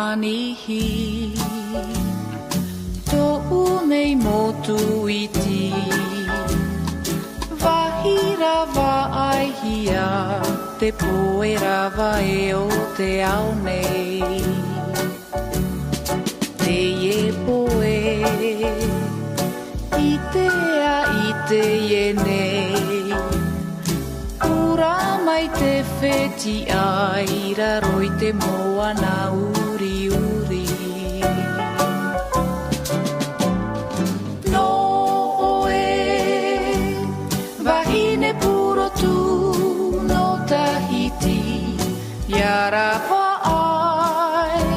manihi To'u nei motu iti Wahira wa'aihia Te poera wae o te ao nei Te ie poe I te a i te ie nei Ura mai te wheti ai Raroi te moana uri uri No oe Wahine puro tu no Tahiti Yara wa'ai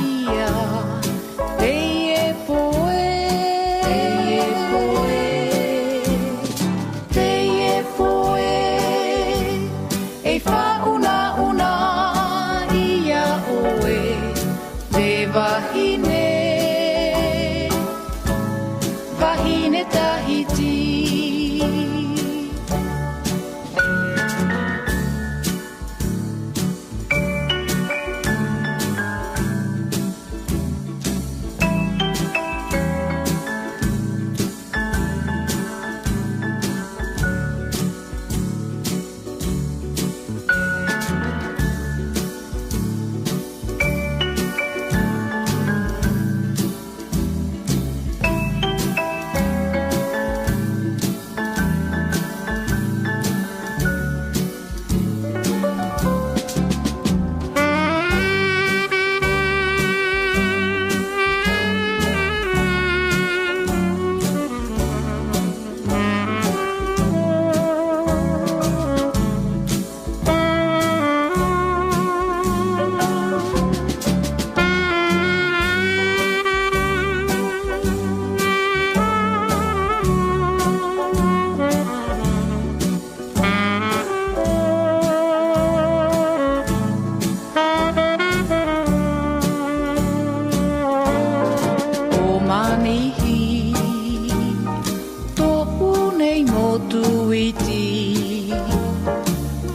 ia Te ie poe Te ie poe E whauna una ia oe Te wahine Wahine Tahiti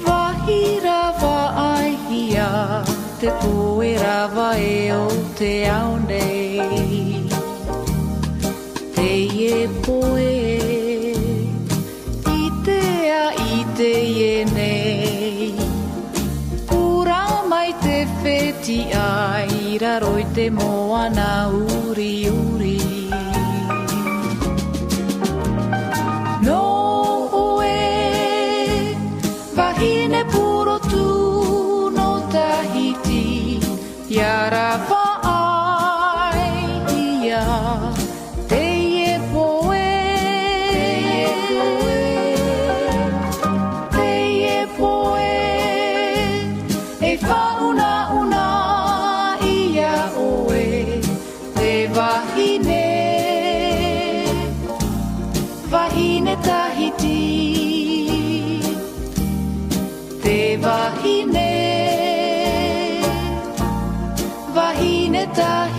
Wahira wa'aihia Te poera wae o te ao nei Te ie poe I te a i te ie nei Pura mai te wheti ai Raroi te moana uri uri Wahine puro tu no Tahiti Yara wa'ai ia Te ie poe Te ie poe E whauna una ia oe Te wahine Wahine Tahiti Te wahine Tahiti